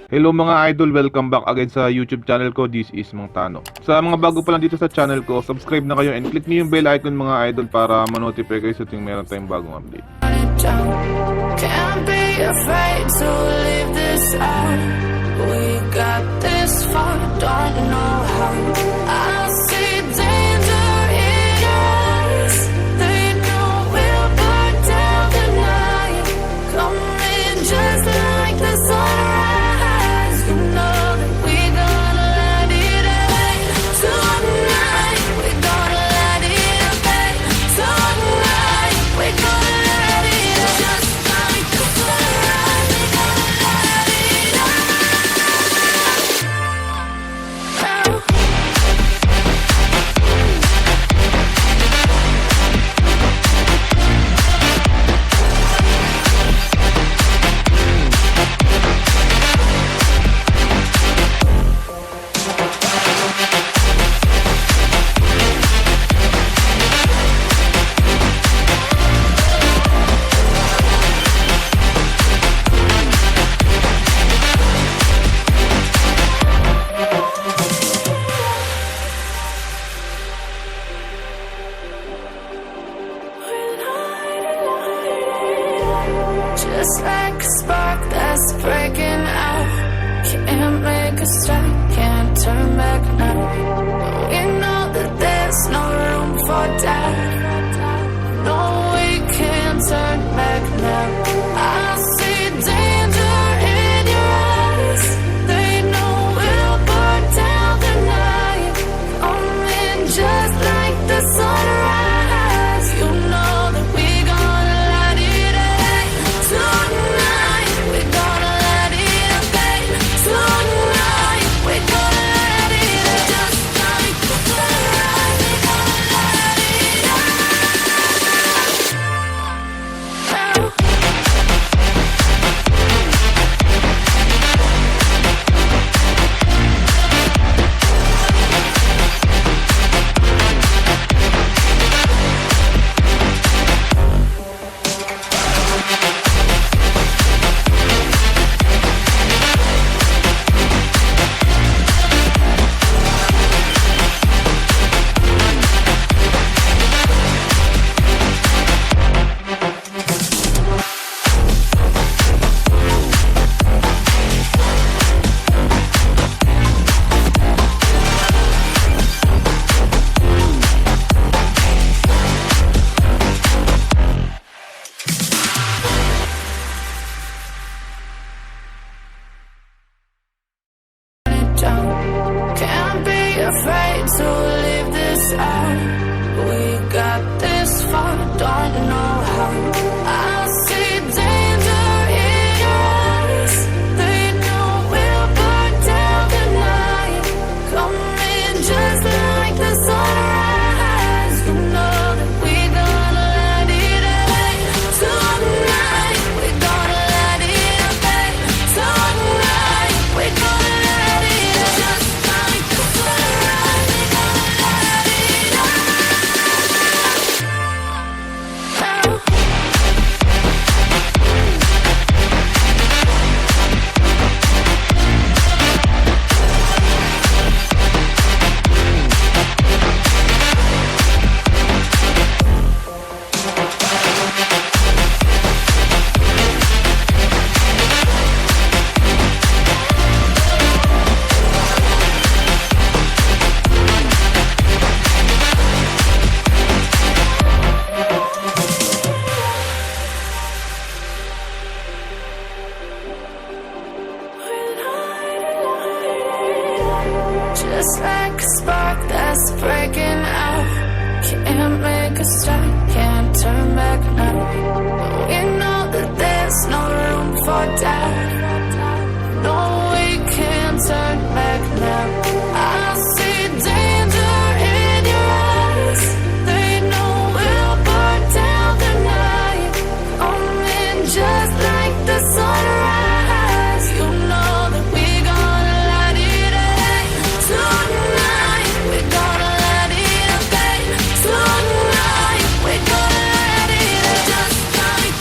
Hello mga idol, welcome back again sa YouTube channel ko. This is Mang Tano. Sa mga bago pa lang dito sa channel ko, subscribe na kayo and click niyo yung bell icon mga idol para ma-notify kayo sa tuwing meron tayong bagong update. Can't be afraid to leave this out. We got this far, don't know how. I see danger in your eyes. They know we'll burn down the night. Coming just like the sunrise. You know that we gonna let it away. Tonight we gonna let it away. Tonight we gonna let it away. Just like the sunrise, we gonna let it away. Just like a spark that's breaking out. Can't make a stop, can't turn back now. We know that there's no room for doubt. No, we can't turn back now. I see danger in your eyes. They know we'll burn down the night. Coming just like the sunrise. You know that we gonna let it away. Tonight we gonna let it away. Tonight we gonna let it away. Just like the sunrise, we gonna let it away. Can't be afraid to leave this out. We got this far, don't know how. I see danger in your eyes. They know we'll burn down the night. Coming just like the sunrise. You know that we gonna let it away. Tonight we gonna let it away. Tonight we gonna let it away. Just like the sunrise, we gonna let it away. Just like a spark that's breaking out. Can't make a stop, can't turn back now. We know that there's no room for doubt. No, we can't turn back now. I see danger in your eyes. They know we'll burn down the night. Coming just like the sunrise. You know that we gonna let it away. Tonight we gonna let it away. Tonight we gonna let it away. Just like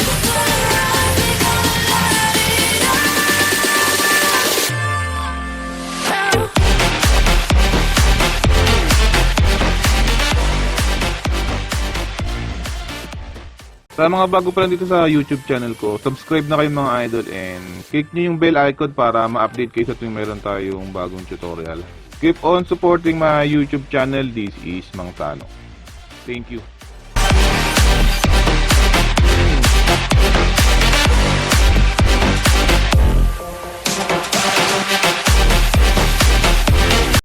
Sa mga bago pa lang dito sa YouTube channel ko, subscribe na kayo mga idol and click nyo yung bell icon para ma-update kayo sa tuwing meron tayong bagong tutorial. Keep on supporting my YouTube channel. This is Mang Tano. Thank you.